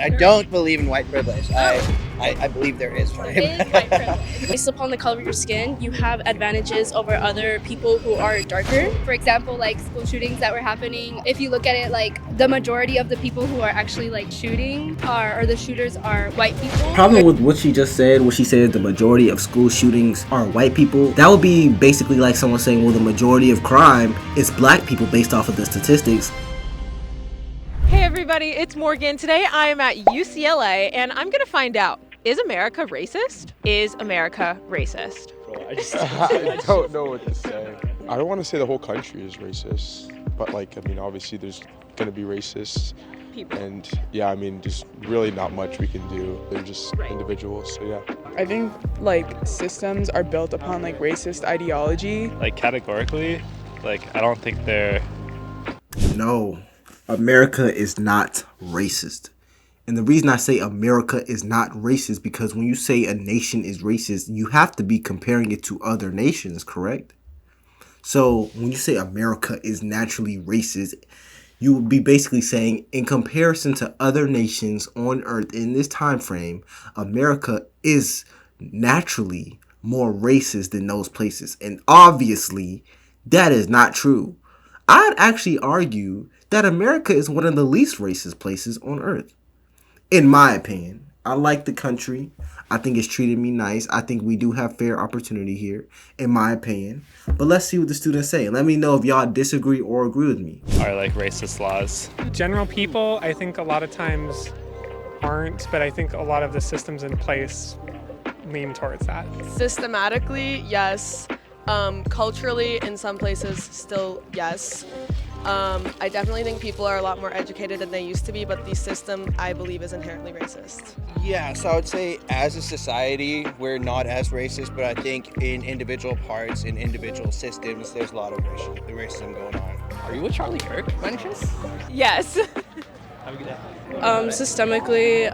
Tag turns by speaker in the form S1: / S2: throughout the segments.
S1: I don't believe in white privilege. I believe there is
S2: There is white privilege. Based upon the color of your skin, you have advantages over other people who are darker.
S3: For example, like school shootings that were happening, if you look at it, like the majority of the people who are actually like shooting or the shooters are white people.
S4: Problem with what she just said, what she said the majority of school shootings are white people, that would be basically like someone saying, well, the majority of crime is black people based off of the statistics.
S5: Hey everybody, it's Morgan. Today I am at UCLA and I'm gonna find out, is America racist? Is America racist?
S6: I don't know what to say. I don't want to say the whole country is racist, but like, I mean, obviously there's gonna be racists
S5: People.
S6: and yeah, I mean, just really not much we can do. They're just individuals, so yeah.
S7: I think like systems are built upon like racist ideology.
S8: Like categorically, like I don't think they're...
S4: No, America is not racist. And the reason I say America is not racist, because when you say a nation is racist, you have to be comparing it to other nations, correct? So when you say America is naturally racist, you would be basically saying in comparison to other nations on earth in this time frame, America is naturally more racist than those places. And obviously, that is not true. I'd actually argue that America is one of the least racist places on earth. In my opinion, I like the country. I think it's treated me nice. I think we do have fair opportunity here, in my opinion. But let's see what the students say. Let me know if y'all disagree or agree with me.
S8: are like racist laws.
S9: General people, I think a lot of times aren't, but I think a lot of the systems in place lean towards that.
S10: Systematically, yes. Culturally, in some places, still yes. I definitely think people are a lot more educated than they used to be, but the system, I believe, is inherently racist.
S1: Yeah, so I would say as a society, we're not as racist, but I think in individual parts, in individual systems, there's a lot of racism going on.
S11: Are you a Charlie Kirk, Manchus?
S10: Yes.
S2: Systemically,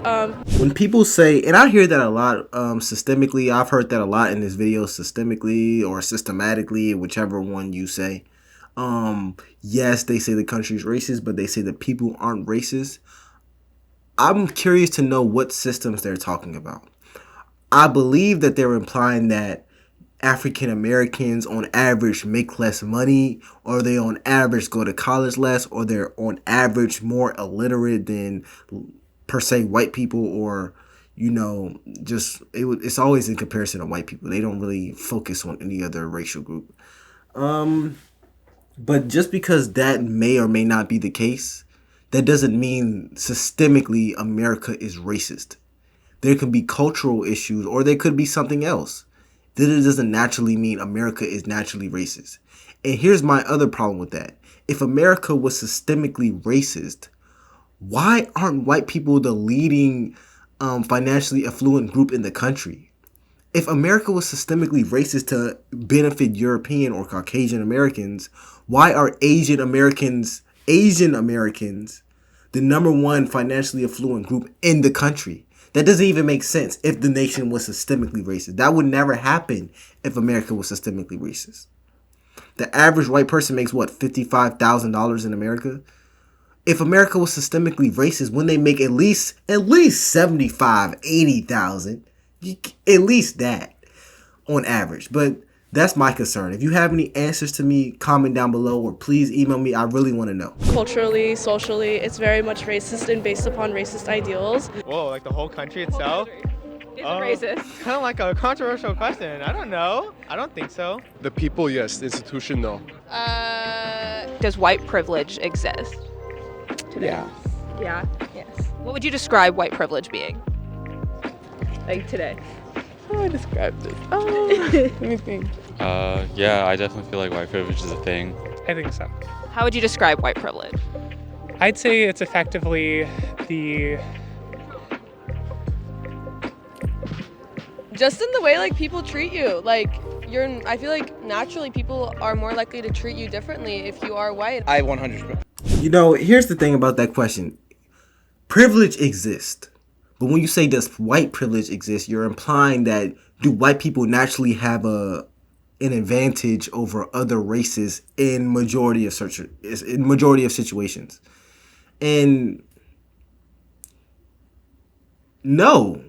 S4: When people say, and I hear that a lot, systemically, I've heard that a lot in this video, systemically or systematically, whichever one you say. Yes, they say the country's racist, but they say the people aren't racist. I'm curious to know what systems they're talking about. I believe that they're implying that African Americans on average make less money, or they on average go to college less, or they're on average more illiterate than per se white people, or it's always in comparison to white people. They don't really focus on any other racial group. But just because that may or may not be the case, that doesn't mean systemically America is racist. There can be cultural issues, or there could be something else. That it doesn't naturally mean America is naturally racist. And here's my other problem with that. If America was systemically racist, why aren't white people the leading financially affluent group in the country? If America was systemically racist to benefit European or Caucasian Americans, why are Asian Americans the number one financially affluent group in the country? That doesn't even make sense if the nation was systemically racist. That would never happen if America was systemically racist. The average white person makes what, $55,000 in America? If America was systemically racist, wouldn't they make at least 75, 80,000? At least that on average. But that's my concern. If you have any answers to me, comment down below, or please email me. I really want to know.
S2: culturally, socially, it's very much racist and based upon racist ideals.
S11: Whoa, like the whole country itself?
S5: Is it racist?
S11: Kind of like a controversial question. I don't know. I don't think so.
S6: The people, yes. The institution, no.
S5: Does white privilege exist?
S7: Yeah.
S5: Yeah. Yes. What would you describe white privilege being? Like today.
S7: How do I describe this? Let me think.
S8: Yeah, I definitely feel like white privilege is a thing.
S9: I think so.
S5: How would you describe white privilege?
S9: I'd say it's effectively the...
S10: Just in the way like people treat you. Like I feel like naturally people are more likely to treat you differently if you are white.
S1: I 100%.
S4: Here's the thing about that question. Privilege exists. But when you say does white privilege exist, you're implying that do white people naturally have an advantage over other races in majority of situations. And No,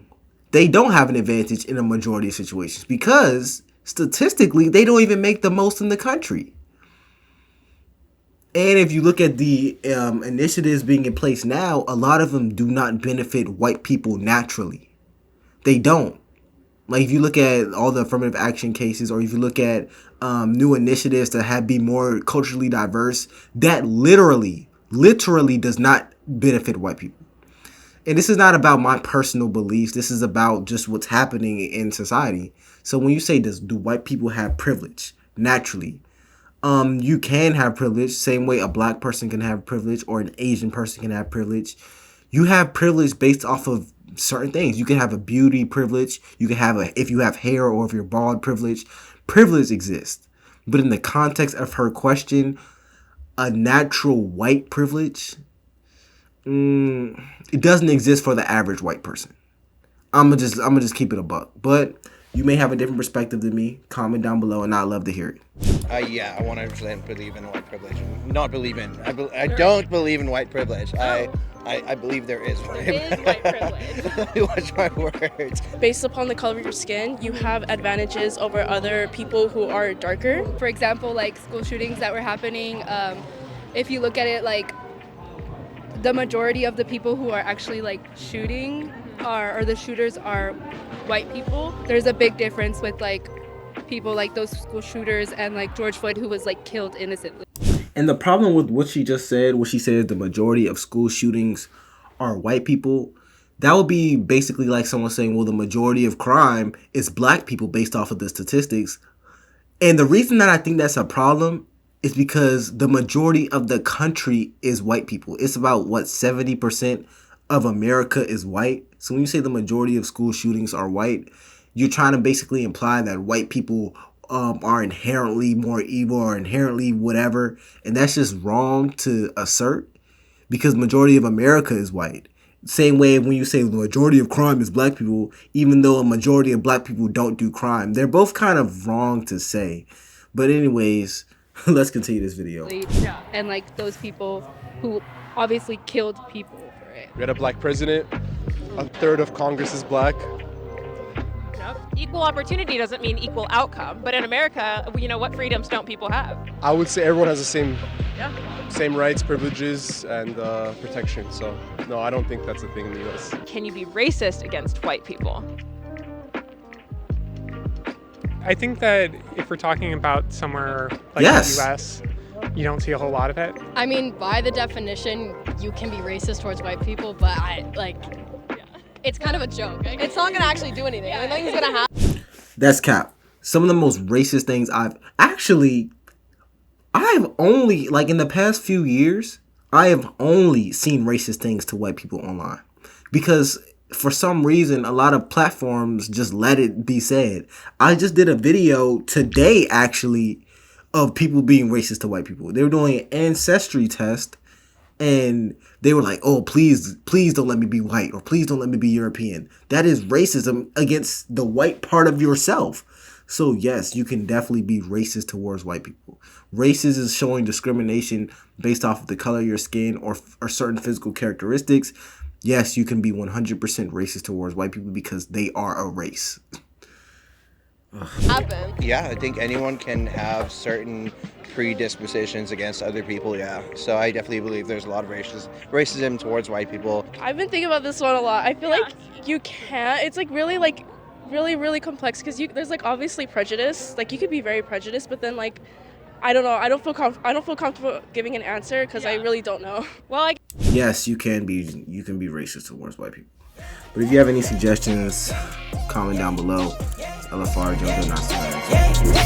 S4: they don't have an advantage in a majority of situations because statistically, they don't even make the most in the country. And if you look at the initiatives being in place now, a lot of them do not benefit white people naturally. They don't. Like if you look at all the affirmative action cases, or if you look at new initiatives that have be more culturally diverse, that literally does not benefit white people. And this is not about my personal beliefs. This is about just what's happening in society. So when you say this, do white people have privilege naturally? You can have privilege, same way a black person can have privilege or an Asian person can have privilege. You have privilege based off of certain things. You can have a beauty privilege. You can have if you have hair or if you're bald privilege. Privilege exists. But in the context of her question, a natural white privilege, it doesn't exist for the average white person. I'm gonna just keep it a buck. But you may have a different perspective than me. Comment down below, and I'd love to hear it.
S1: Yeah, I 100% believe in white privilege. Not believe in. I don't believe in white privilege. I believe there is one.
S2: There is white privilege.
S1: Watch my words.
S2: Based upon the color of your skin, you have advantages over other people who are darker.
S3: For example, like school shootings that were happening, if you look at it, like the majority of the people who are actually like shooting or the shooters are white people. There's a big difference with like people like those school shooters and like George Floyd, who was like killed innocently.
S4: And the problem with what she just said, what she said, the majority of school shootings are white people, that would be basically like someone saying, well, the majority of crime is black people based off of the statistics. And the reason that I think that's a problem is because the majority of the country is white people. It's about, 70% of America is white. So when you say the majority of school shootings are white, you're trying to basically imply that white people are inherently more evil or inherently whatever. And that's just wrong to assert because majority of America is white. Same way when you say the majority of crime is black people, even though a majority of black people don't do crime. They're both kind of wrong to say. But anyways, let's continue this video.
S3: Yeah. And like those people who obviously killed people for it.
S6: We had a black president. A third of Congress is black.
S5: Yep. Equal opportunity doesn't mean equal outcome. But in America, what freedoms don't people have?
S6: I would say everyone has the same rights, privileges, and protection. So, no, I don't think that's a thing in the U.S.
S5: Can you be racist against white people?
S9: I think that if we're talking about somewhere like
S4: Yes.
S9: the U.S., you don't see a whole lot of it.
S12: I mean, by the definition, you can be racist towards white people, but it's kind of a joke. It's not gonna actually do anything. Nothing's gonna happen.
S4: That's cap. Some of the most racist things I've only, like in the past few years, I have only seen racist things to white people online. Because for some reason, a lot of platforms just let it be said. I just did a video today, actually, of people being racist to white people. They were doing an ancestry test, and they were like, oh, please don't let me be white, or please don't let me be European. That is racism against the white part of yourself. So yes, you can definitely be racist towards white people. Racist is showing discrimination based off of the color of your skin or certain physical characteristics. Yes, you can be 100% racist towards white people because they are a race.
S10: Happen.
S1: Yeah, I think anyone can have certain predispositions against other people, yeah. So I definitely believe there's a lot of racism towards white people.
S2: I've been thinking about this one a lot. I feel like you can't. It's like really complex because there's like obviously prejudice. Like you could be very prejudiced, but then like I don't know. I don't feel comfortable giving an answer because I really don't know.
S5: Well,
S4: yes, you can be racist towards white people. But if you have any suggestions, comment down below. LFR, Jojo, not Saga.